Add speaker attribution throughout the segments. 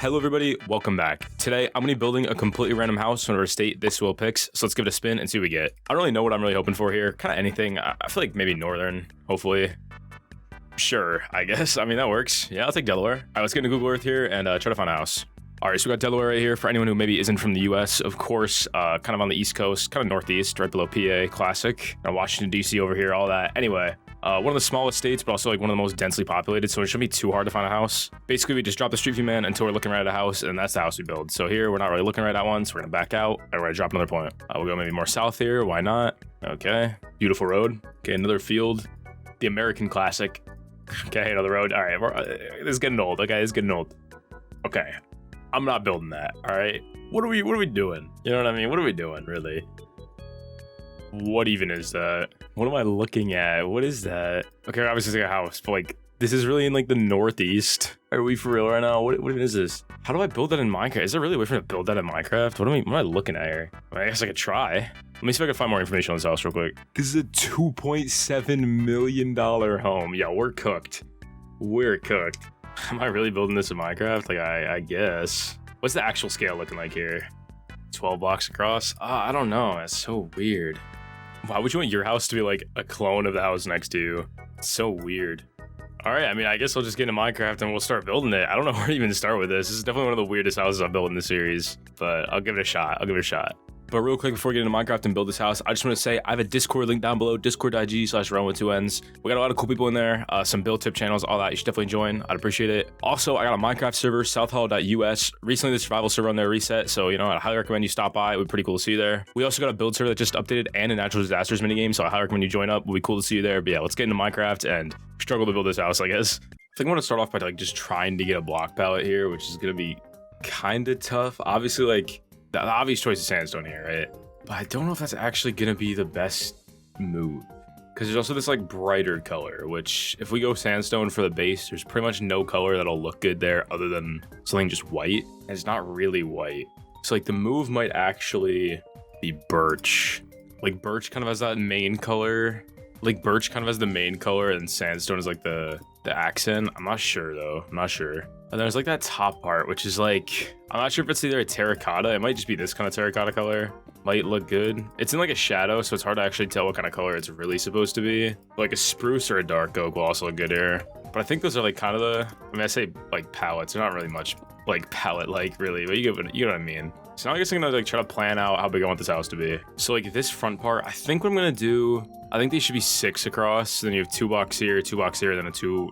Speaker 1: Hello everybody, welcome back. Today, I'm going to be building a completely random house from whatever state this will picks, so let's give it a spin and see what we get. I don't really know what I'm really hoping for here, kind of anything. I feel like maybe northern, hopefully. Sure, I guess. I mean, that works. Yeah, I'll take Delaware. All right, let's get into Google Earth here and try to find a house. All right, so we got Delaware right here. For anyone who maybe isn't from the US, of course, kind of on the East Coast, kind of northeast, right below PA, classic. Washington, DC over here, all that. Anyway, one of the smallest states, but also like one of the most densely populated, so it shouldn't be too hard to find a house. Basically, we just drop the Street View Man until we're looking right at a house, and that's the house we build. So here, we're not really looking right at one, so we're gonna back out, and we're gonna drop another point. We'll go maybe more south here, why not? Okay, beautiful road. Okay, another field. The American classic. Okay, another road. All right, this is getting old. Okay, it's getting old. Okay, I'm not building that. All right, what are we doing? You know what I mean? What are we doing, really? What even is that? What am I looking at? What is that? Okay, obviously it's like a house, but like, this is really in like the northeast. Are we for real right now? What even is this? How do I build that in Minecraft? Is there really a way for me to build that in Minecraft? What am I looking at here? I guess I could try. Let me see if I can find more information on this house real quick. This is a $2.7 million home. Yeah, we're cooked. We're cooked. Am I really building this in Minecraft? Like, I guess. What's the actual scale looking like here? 12 blocks across? I don't know. That's so weird. Why would you want your house to be like a clone of the house next to you? It's so weird. All right, I mean, I guess I'll just get into Minecraft and we'll start building it. I don't know where to even start with this. This is definitely one of the weirdest houses I've built in the series, but I'll give it a shot. But real quick, before we get into Minecraft and build this house, I just want to say I have a Discord link down below, discord.gg/rowannn. We got a lot of cool people in there, some build tip channels, all that. You should definitely join. I'd appreciate it. Also, I got a Minecraft server, southhall.us. Recently, the survival server on there reset, so, you know, I highly recommend you stop by. It would be pretty cool to see you there. We also got a build server that just updated and a natural disasters minigame, so I highly recommend you join up. It would be cool to see you there. But yeah, let's get into Minecraft and struggle to build this house, I guess. I think I'm going to start off by like just trying to get a block palette here, which is going to be kind of tough. Obviously, like, the obvious choice is sandstone here, right? But I don't know if that's actually gonna be the best move, because there's also this like brighter color, which if we go sandstone for the base, there's pretty much no color that'll look good there other than something just white, and it's not really white. So like the move might actually be birch. Like birch kind of has that main color. Like birch kind of has the main color, and sandstone is like the accent. I'm not sure though. I'm not sure. And there's like that top part, which is like, I'm not sure if it's either a terracotta. It might just be this kind of terracotta color. Might look good. It's in like a shadow, so it's hard to actually tell what kind of color it's really supposed to be. Like a spruce or a dark oak will also look good here. But I think those are like kind of the, I mean, I say like palettes. They're not really much like palette-like really, but you know what I mean. So now I guess I'm gonna like try to plan out how big I want this house to be. So like this front part, I think what I'm gonna do, I think these should be 6 across. Then you have 2 blocks here, 2 blocks here, then a two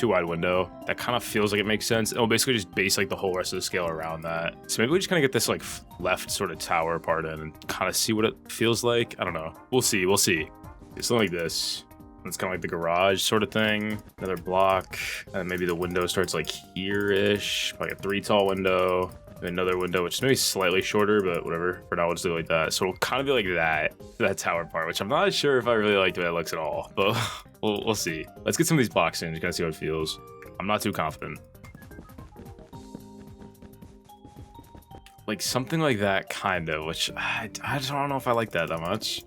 Speaker 1: wide window. That kind of feels like it makes sense. And we'll basically just base like the whole rest of the scale around that. So maybe we just kind of get this like left sort of tower part in and kind of see what it feels like. I don't know. We'll see. It's something like this. It's kind of like the garage sort of thing. Another block, and maybe the window starts like here-ish, like a 3 tall window. Another window, which is maybe slightly shorter, but whatever. For now, we'll just do it like that. So it'll kind of be like that tower part, which I'm not sure if I really like the way it looks at all, but we'll see. Let's get some of these blocks in, just kind of see how it feels. I'm not too confident. Like something like that, kind of, which I just don't know if I like that much.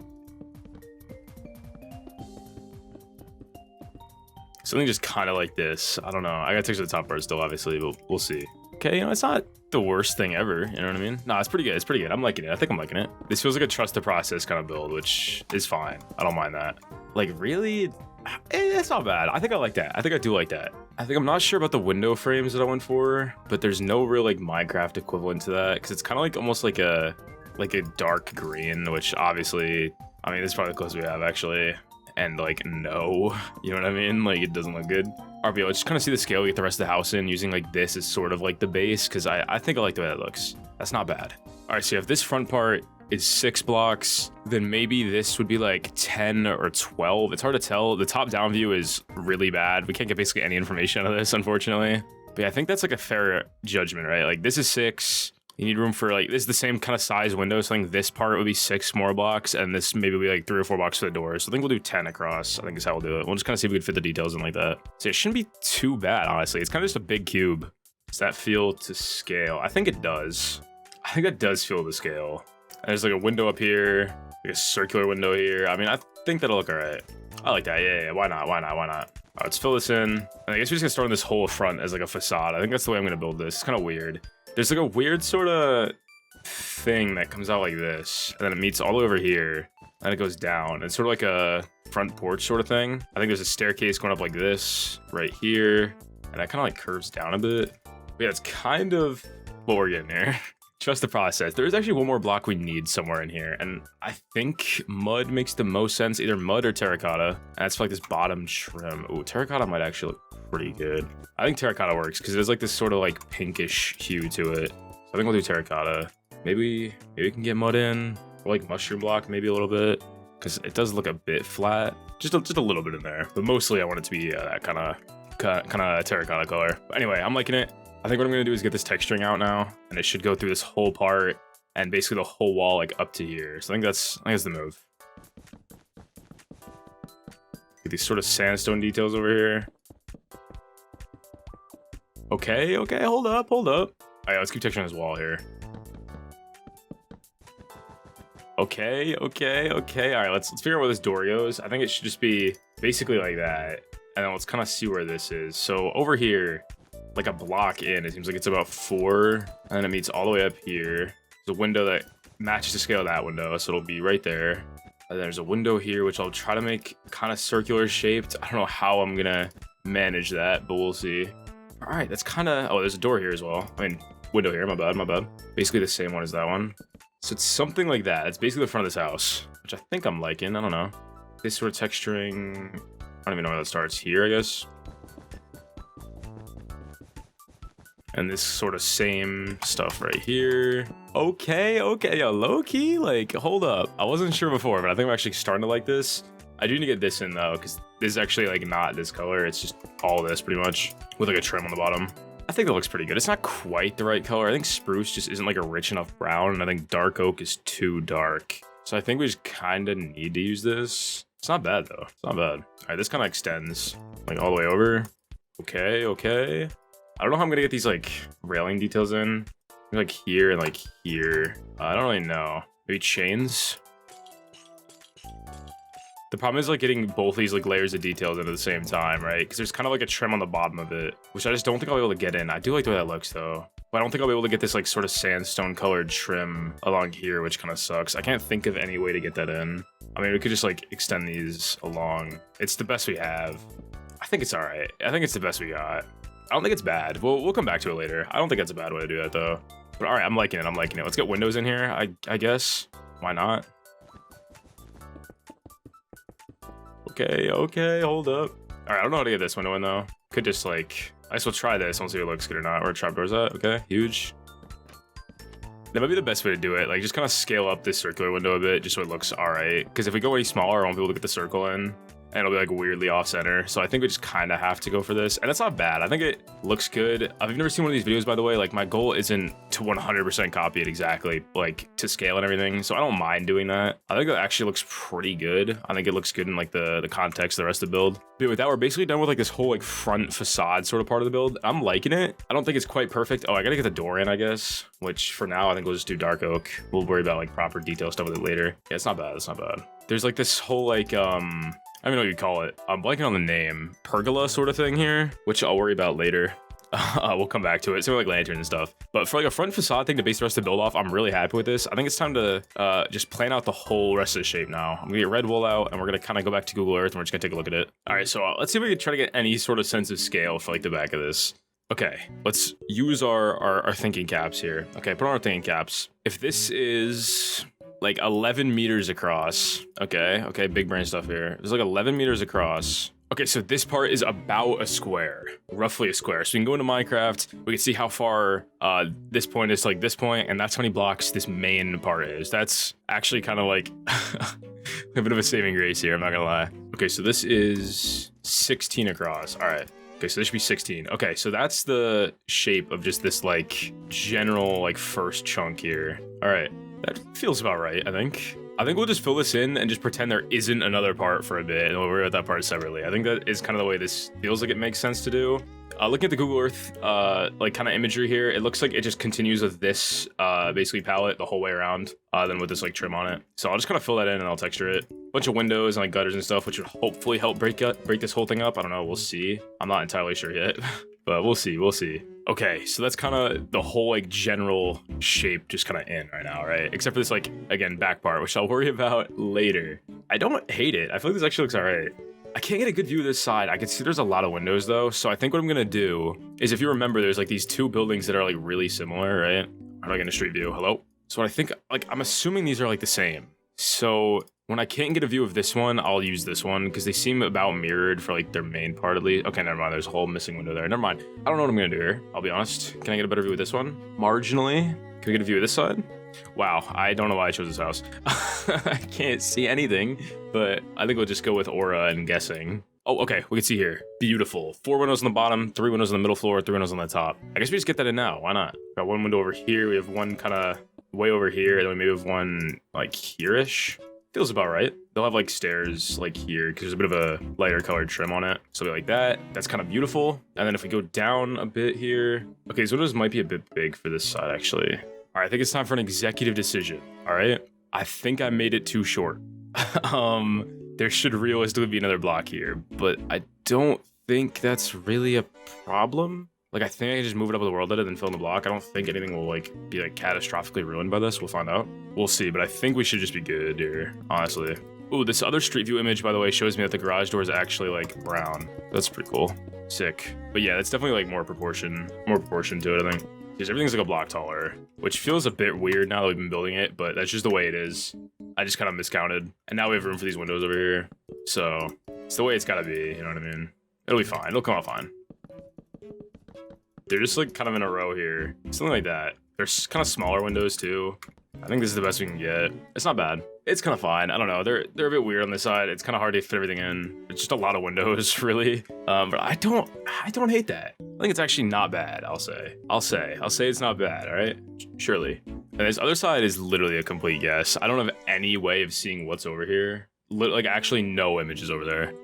Speaker 1: Something just kind of like this. I don't know. I gotta texture the top part still, obviously, but we'll see. Okay, you know, it's not the worst thing ever, you know what I mean? No, it's pretty good. It's pretty good. I'm liking it. I think I'm liking it. This feels like a trust the process kind of build, which is fine. I don't mind that. Like, really? It's not bad. I think I like that. I think I do like that. I think I'm not sure about the window frames that I went for, but there's no real like Minecraft equivalent to that, because it's kind of like almost like a dark green, which obviously, I mean, this is probably the closest we have actually. And like, no, you know what I mean? Like, it doesn't look good. RBO, let's just kind of see the scale we get the rest of the house in using like this as sort of like the base, because I think I like the way that looks. That's not bad. All right, so if this front part is 6 blocks, then maybe this would be like 10 or 12. It's hard to tell. The top down view is really bad. We can't get basically any information out of this, unfortunately. But yeah, I think that's like a fair judgment, right? Like this is 6. You need room for like, this is the same kind of size window. So I think this part would be 6 more blocks, and this maybe will be like 3 or 4 blocks for the doors. So I think we'll do 10 across. I think is how we'll do it. We'll just kind of see if we can fit the details in like that. So it shouldn't be too bad, honestly. It's kind of just a big cube. Does that feel to scale? I think it does. I think that does feel to scale. And there's like a window up here, like a circular window here. I mean, I think that'll look all right. I like that. Yeah, why not? Let's fill this in. And I guess we're just gonna start on this whole front as like a facade. I think that's the way I'm gonna build this. It's kind of weird. There's like a weird sort of thing that comes out like this, and then it meets all the way over here, and it goes down. It's sort of like a front porch sort of thing. I think there's a staircase going up like this right here, and that kind of like curves down a bit. But yeah, it's kind of what we're getting here. Trust the process. There's actually one more block we need somewhere in here, and I think mud makes the most sense, either mud or terracotta. And that's for like this bottom trim. Ooh, terracotta might actually look pretty good. I think terracotta works because there's like this sort of like pinkish hue to it. So I think we'll do terracotta. Maybe we can get mud in, or like mushroom block maybe a little bit, because it does look a bit flat. Just a little bit in there, but mostly I want it to be that kind of terracotta color. But anyway, I'm liking it. I think what I'm gonna do is get this texturing out now, and it should go through this whole part and basically the whole wall like up to here. So I think that's the move. Get these sort of sandstone details over here. Okay, hold up. All right, let's keep texturing this wall here. Okay. All right, let's figure out where this door goes. I think it should just be basically like that, and then let's kind of see where this is. So over here, like a block in, it seems like it's about 4, and then it meets all the way up here. There's a window that matches the scale of that window, so it'll be right there. And there's a window here, which I'll try to make kind of circular shaped. I don't know how I'm gonna manage that, but we'll see. All right, that's kind of, oh, there's a door here as well. I mean, window here, my bad. Basically the same one as that one. So it's something like that. It's basically the front of this house, which I think I'm liking. I don't know. This sort of texturing, I don't even know where that starts. Here, I guess. And this sort of same stuff right here. Okay, yeah, low-key, like, hold up. I wasn't sure before, but I think I'm actually starting to like this. I do need to get this in, though, because this is actually, like, not this color. It's just all this, pretty much, with, like, a trim on the bottom. I think that looks pretty good. It's not quite the right color. I think spruce just isn't, like, a rich enough brown, and I think dark oak is too dark. So I think we just kind of need to use this. It's not bad, though. It's not bad. All right, this kind of extends, like, all the way over. Okay. I don't know how I'm gonna get these like railing details in, like here and like here. I don't really know. Maybe chains. The problem is like getting both these like layers of details in at the same time, right? Because there's kind of like a trim on the bottom of it, which I just don't think I'll be able to get in. I do like the way that looks though, but I don't think I'll be able to get this like sort of sandstone colored trim along here, which kind of sucks. I can't think of any way to get that in. I mean, we could just like extend these along. It's the best we have. I think it's all right. I think it's the best we got. I don't think it's bad. We'll come back to it later. I don't think that's a bad way to do that though. But all right, I'm liking it. Let's get windows in here, I guess. Why not? Okay, hold up. All right, I don't know how to get this window in though. Could just like, I guess we'll try this. We'll see if it looks good or not. Where trapdoor's at, okay, huge. That might be the best way to do it. Like just kind of scale up this circular window a bit just so it looks all right. Because if we go any smaller, I won't be able to get the circle in. And it'll be like weirdly off center. So I think we just kind of have to go for this. And that's not bad. I think it looks good. I've never seen one of these videos, by the way. Like my goal isn't to 100% copy it exactly, like to scale and everything. So I don't mind doing that. I think that actually looks pretty good. I think it looks good in like the context of the rest of the build. But with that, we're basically done with like this whole like front facade sort of part of the build. I'm liking it. I don't think it's quite perfect. Oh, I gotta get the door in, I guess. Which for now, I think we'll just do dark oak. We'll worry about like proper detail stuff with it later. Yeah, it's not bad. It's not bad. There's like this whole like, I don't know what you call it. I'm blanking on the name. Pergola sort of thing here, which I'll worry about later. We'll come back to it. Same with like lantern and stuff. But for like a front facade thing to base the rest of the build off, I'm really happy with this. I think it's time to just plan out the whole rest of the shape now. I'm gonna get red wool out and we're gonna kind of go back to Google Earth and we're just gonna take a look at it. All right, so let's see if we can try to get any sort of sense of scale for like the back of this. Okay, let's use our thinking caps here. Okay, put on our thinking caps. If this is like 11 meters across. Okay, big brain stuff here. There's like 11 meters across. Okay, so this part is about a square, roughly a square. So we can go into Minecraft, we can see how far this point is to like this point, and that's how many blocks this main part is. That's actually kind of like a bit of a saving grace here, I'm not gonna lie. Okay, so this is 16 across, all right. Okay, so this should be 16. Okay, so that's the shape of just this like general like first chunk here. All right. That feels about right, I think. I think we'll just fill this in and just pretend there isn't another part for a bit, and we'll worry about that part separately. I think that is kind of the way this feels like it makes sense to do. Looking at the Google Earth, like kind of imagery here, it looks like it just continues with this basically palette the whole way around, then with this like trim on it. So I'll just kind of fill that in and I'll texture it. bunch of windows and like gutters and stuff, which would hopefully help break this whole thing up. I don't know, we'll see. I'm not entirely sure yet, but we'll see, we'll see. Okay, so that's kind of the whole like general shape just kind of in right now, right? Except for this like, again, back part, which I'll worry about later. I don't hate it. I feel like this actually looks all right. I can't get a good view of this side. I can see there's a lot of windows though. So I think what I'm gonna do is, if you remember, there's like these two buildings that are like really similar, right? How do I get a street view? Hello? So I think, like, I'm assuming these are like the same. So when I can't get a view of this one, I'll use this one because they seem about mirrored for like their main part at least. Okay, never mind. There's a whole missing window there. Never mind. I don't know what I'm gonna do here. I'll be honest. Can I get a better view of this one? Marginally. Can we get a view of this side? Wow, I don't know why I chose this house. I can't see anything, but I think we'll just go with aura and guessing. Oh, okay, we can see here. Beautiful. 4 windows on the bottom, 3 windows on the middle floor, 3 windows on the top. I guess we just get that in now. Why not? Got one window over here. We have one kind of way over here, and then we maybe have one like here-ish. Feels about right. They'll have like stairs like here because there's a bit of a lighter colored trim on it. So like that. That's kind of beautiful. And then if we go down a bit here. Okay, these windows might be a bit big for this side actually. All right, I think it's time for an executive decision. All right. I think I made it too short. There should realistically be another block here, but I don't think that's really a problem. Like, I think I can just move it up with the world edit and fill in the block. I don't think anything will like be like catastrophically ruined by this. We'll find out. We'll see, but I think we should just be good here, honestly. Ooh, this other street view image, by the way, shows me that the garage door is actually like brown. That's pretty cool. Sick. But yeah, it's definitely like more proportion to it, I think. Because everything's like a block taller, which feels a bit weird now that we've been building it, but that's just the way it is. I just kind of miscounted. And now we have room for these windows over here. So it's the way it's gotta be, you know what I mean? It'll be fine, it'll come out fine. They're just like kind of in a row here. Something like that. There's kind of smaller windows too. I think this is the best we can get. It's not bad. It's kind of fine. I don't know. They're a bit weird on this side. It's kind of hard to fit everything in. It's just a lot of windows, really. But I don't hate that. I think it's actually not bad. I'll say it's not bad. All right, surely. And this other side is literally a complete guess. I don't have any way of seeing what's over here. Like actually, no images over there.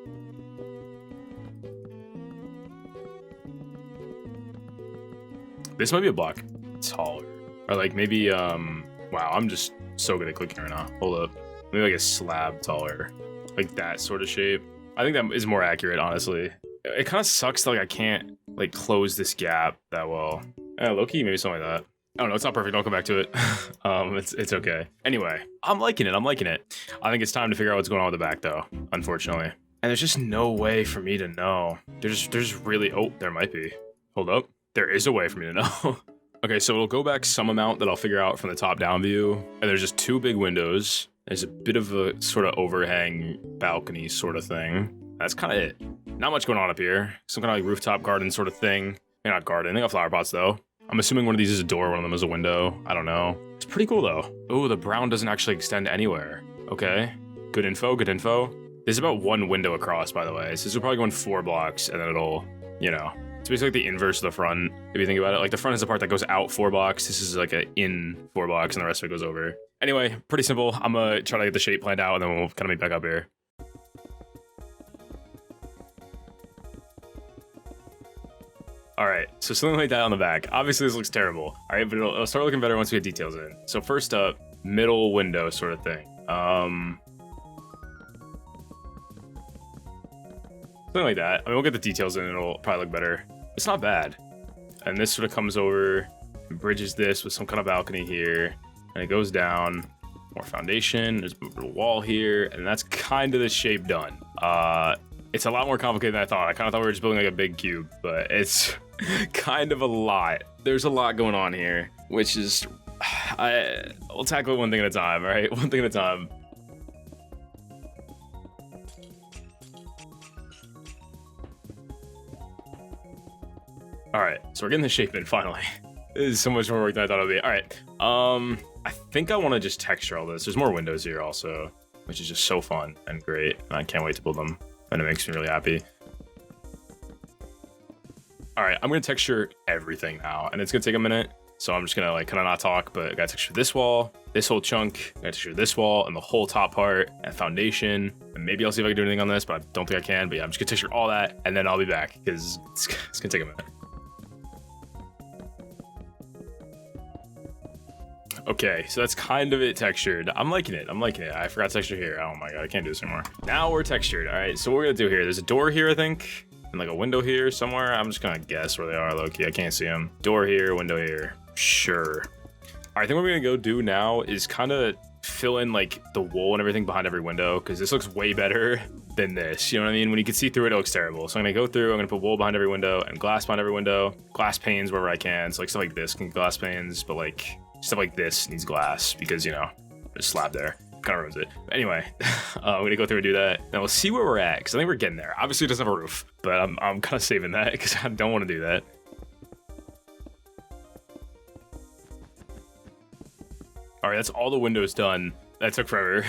Speaker 1: This might be a block taller, or like maybe wow, I'm just so good at clicking right now. Hold up. Maybe like a slab taller. Like that sort of shape. I think that is more accurate, honestly. It kind of sucks that like I can't like close this gap that well. Low-key, maybe something like that. I don't know, it's not perfect. I'll come back to it. It's okay. Anyway, I'm liking it. I think it's time to figure out what's going on with the back though, unfortunately. And there's just no way for me to know. There's really, oh, there might be. Hold up. There is a way for me to know. Okay, so it'll go back some amount that I'll figure out from the top-down view. And there's just 2 big windows. There's a bit of a sort of overhang balcony sort of thing. That's kind of it. Not much going on up here. Some kind of like rooftop garden sort of thing. Maybe not garden. They got flower pots though. I'm assuming one of these is a door, one of them is a window. I don't know. It's pretty cool though. Oh, the brown doesn't actually extend anywhere. Okay. Good info, good info. There's about 1 window across, by the way. So this will probably go in 4 blocks and then it'll, you know. It's basically the inverse of the front, if you think about it. Like the front is the part that goes out 4 blocks. This is like a in 4 blocks and the rest of it goes over. Anyway, pretty simple. I'm gonna try to get the shape planned out and then we'll kind of meet back up here. All right, so something like that on the back. Obviously this looks terrible. All right, but it'll start looking better once we get details in. So first up, middle window sort of thing. Something like that. I mean, we'll get the details in and it'll probably look better. It's not bad. And this sort of comes over and bridges this with some kind of balcony here. And it goes down, more foundation. There's a little wall here. And that's kind of the shape done. It's a lot more complicated than I thought. I kind of thought we were just building like a big cube, but it's kind of a lot. There's a lot going on here, which is, we'll tackle it one thing at a time, all right? One thing at a time. All right, so we're getting the shape in finally. This is so much more work than I thought it would be. All right, I think I want to just texture all this. There's more windows here also, which is just so fun and great. And I can't wait to build them, and it makes me really happy. All right, I'm gonna texture everything now, and it's gonna take a minute. So I'm just gonna like kind of not talk, but I gotta texture this wall, this whole chunk, I gotta texture this wall, and the whole top part, and foundation. And maybe I'll see if I can do anything on this, but I don't think I can. But yeah, I'm just gonna texture all that, and then I'll be back because it's gonna take a minute. Okay, so that's kind of it textured. I'm liking it. I'm liking it. I forgot texture here. Oh my god, I can't do this anymore. Now we're textured. All right, so what we're gonna do here, there's a door here, I think, and like a window here somewhere. I'm just gonna guess where they are, low-key. I can't see them. Door here, window here. Sure. All right, I think what we're gonna go do now is kind of fill in like the wool and everything behind every window, because this looks way better than this. You know what I mean? When you can see through it, it looks terrible. So I'm gonna go through, I'm gonna put wool behind every window and glass behind every window, glass panes wherever I can. So like stuff like this can get glass panes, but like stuff like this needs glass because, you know, there's a slab there. Kind of ruins it. But anyway, I'm gonna go through and do that. Now we'll see where we're at, because I think we're getting there. Obviously it doesn't have a roof, but I'm kind of saving that because I don't want to do that. All right, that's all the windows done. That took forever.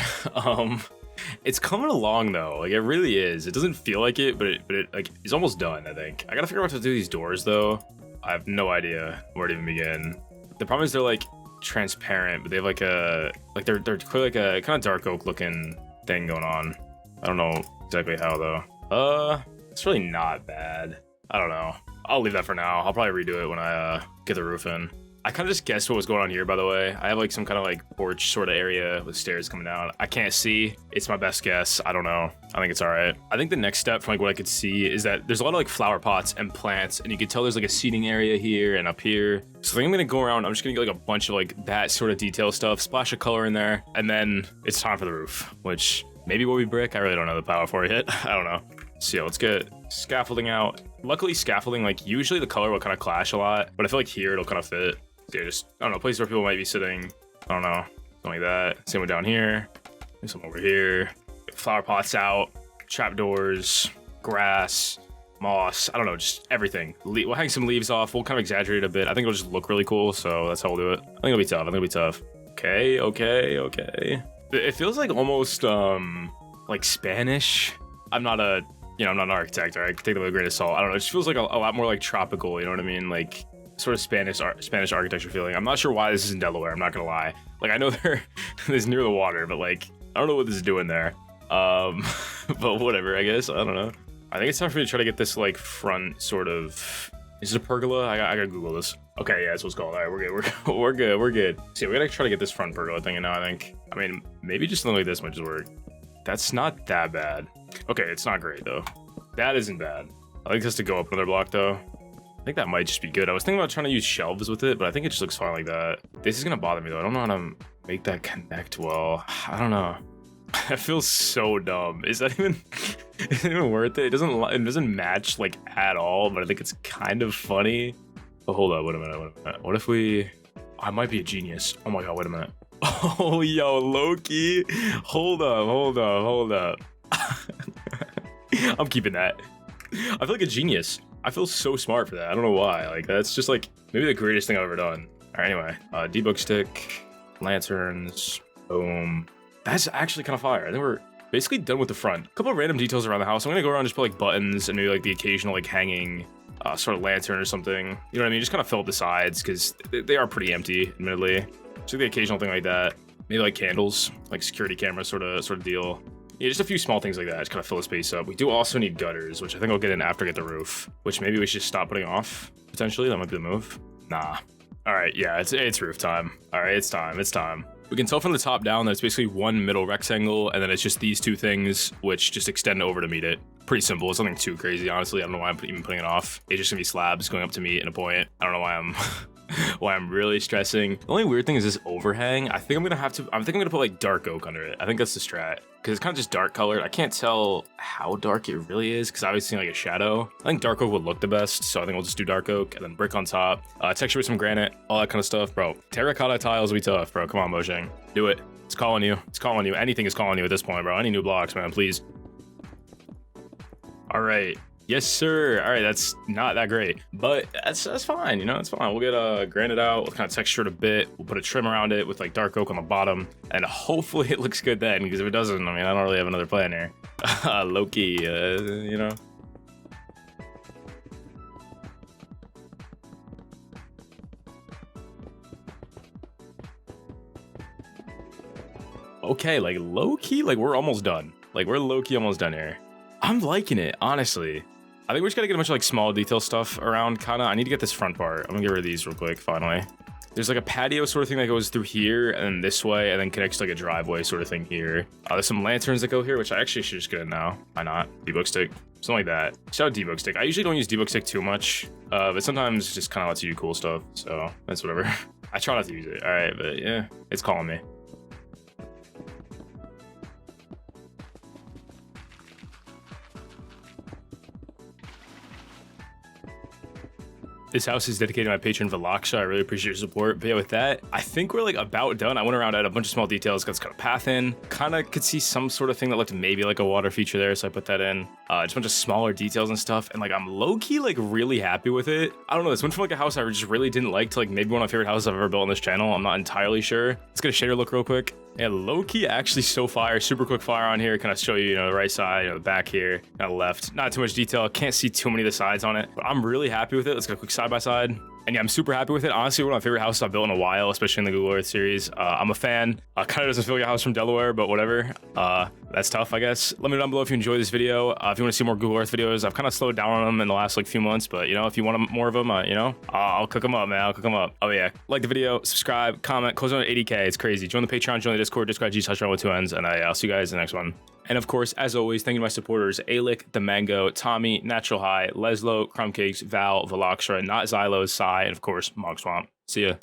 Speaker 1: It's coming along though. Like, it really is. It doesn't feel like it, but it like it's almost done, I think. I gotta figure out what to do with these doors though. I have no idea where to even begin. The problem is they're like transparent, but they have like a they're clearly like a kind of dark oak looking thing going on. I don't know exactly how though. It's really not bad. I don't know. I'll leave that for now. I'll probably redo it when I get the roof in. I kind of just guessed what was going on here, by the way. I have like some kind of like porch sort of area with stairs coming down. I can't see. It's my best guess. I don't know. I think it's all right. I think the next step from like what I could see is that there's a lot of like flower pots and plants, and you can tell there's like a seating area here and up here. So I think I'm gonna go around. I'm just gonna get like a bunch of like that sort of detail stuff, splash of color in there, and then it's time for the roof, which maybe will be brick. I really don't know the power for it yet. I don't know. So yeah, let's get scaffolding out. Luckily, scaffolding, like usually the color will kind of clash a lot, but I feel like here it'll kind of fit. Yeah, just, I don't know, place where people might be sitting. I don't know, something like that. Same one down here. There's some over here. Flower pots out, trapdoors, grass, moss. I don't know, just everything. We'll hang some leaves off. We'll kind of exaggerate a bit. I think it'll just look really cool, so that's how we'll do it. I think it'll be tough. I think it'll be tough. Okay. It feels like almost like Spanish. I'm not a, I'm not an architect, or I take it with a grain of salt. I don't know. It just feels like a lot more like tropical. You know what I mean? Like, sort of Spanish architecture feeling. I'm not sure why this is in Delaware. I'm not gonna lie. Like, I know this is near the water, but like I don't know what this is doing there. But whatever, I guess. I don't know. I think it's time for me to try to get this like front sort of. Is it a pergola? I gotta Google this. Okay, yeah, that's what's called. All right, we're good. We're good. So yeah, we gotta try to get this front pergola thing in now. I think. I mean, maybe just something like this might just work. That's not that bad. Okay, it's not great though. That isn't bad. I think this has to go up another block though. I think that might just be good. I was thinking about trying to use shelves with it, but I think it just looks fine like that. This is gonna bother me though. I don't know how to make that connect well. I don't know. That feels so dumb. Is that even worth it? It doesn't match like at all, but I think it's kind of funny. Oh, hold up, wait a minute. What if I might be a genius. Oh my god, wait a minute. Oh, yo, Loki. Hold up. I'm keeping that. I feel like a genius. I feel so smart for that. I don't know why. Like, that's just like maybe the greatest thing I've ever done. All right, anyway, debug stick, lanterns, boom. That's actually kind of fire. I think we're basically done with the front. A couple of random details around the house. I'm gonna go around and just put like buttons and maybe like the occasional like hanging sort of lantern or something. You know what I mean? Just kind of fill up the sides because they are pretty empty, admittedly. So the occasional thing like that. Maybe like candles, like security camera sort of deal. Yeah, just a few small things like that. Just kind of fill the space up. We do also need gutters, which I think I'll get in after I get the roof, which maybe we should stop putting off, potentially. That might be the move. Nah. All right, yeah, it's roof time. All right, it's time. We can tell from the top down that it's basically one middle rectangle, and then it's just these two things, which just extend over to meet it. Pretty simple. It's nothing too crazy, honestly. I don't know why I'm even putting it off. It's just gonna be slabs going up to meet in a point. I don't know why I'm really stressing. The only weird thing is this overhang. I think I'm gonna put like dark oak under it. I think that's the strat, because it's kind of just dark colored. I can't tell how dark it really is because I was seeing like a shadow. I think dark oak would look the best, so I think we'll just do dark oak and then brick on top. Texture with some granite, all that kind of stuff, bro. Terracotta tiles will be tough, bro. Come on, Mojang, do it. It's calling you. Anything is calling you at this point, bro. I need new blocks, man, please. All right. Yes, sir. All right, that's not that great, but that's fine. It's fine. We'll get granite out. We'll kind of texture it a bit. We'll put a trim around it with like dark oak on the bottom, and hopefully it looks good then. Because if it doesn't, I mean, I don't really have another plan here. Low-key, Okay, like low-key, like we're almost done. Like we're low-key almost done here. I'm liking it, honestly. I think we just gotta get a bunch of like small detail stuff around, kinda. I need to get this front part. I'm gonna get rid of these real quick, finally. There's like a patio sort of thing that goes through here and this way and then connects to like a driveway sort of thing here. There's some lanterns that go here, which I actually should just get in now. Why not? Debug stick, something like that. Shout out debug stick. I usually don't use debug stick too much, but sometimes it just kind of lets you do cool stuff. So that's whatever. I try not to use it. All right, but yeah, it's calling me. This house is dedicated to my patron Veloxra. I really appreciate your support. But yeah, with that, I think we're like about done. I went around at a bunch of small details, got this kind of path in. Kind of could see some sort of thing that looked maybe like a water feature there, so I put that in. Just a bunch of smaller details and stuff. And like I'm low-key like really happy with it. I don't know, this went from like a house I just really didn't like to like maybe one of my favorite houses I've ever built on this channel. I'm not entirely sure. Let's get a shader look real quick. Yeah, low-key actually so fire, super quick fire on here. Kind of show you, the right side, the back here, kind of left. Not too much detail. Can't see too many of the sides on it, but I'm really happy with it. Let's go quick side by side. And yeah, I'm super happy with it. Honestly, one of my favorite houses I've built in a while, especially in the Google Earth series. I'm a fan. Kind of doesn't feel like a house from Delaware, but whatever. That's tough, I guess. Let me know down below if you enjoyed this video. If you want to see more Google Earth videos, I've kind of slowed down on them in the last like few months, but if you want more of them, I'll cook them up, man. I'll cook them up. Oh yeah, like the video, subscribe, comment, close on 80K. It's crazy. Join the Patreon, join the Discord, Discord with 2 N's, and I'll see you guys in the next one. And of course, as always, thank you to my supporters, Aelic, ThaMango, Tommi, Natural High, Lezlo, Crumbcakes, Val, Veloxra, NotZyloz, and of course, Mogswamp. See ya.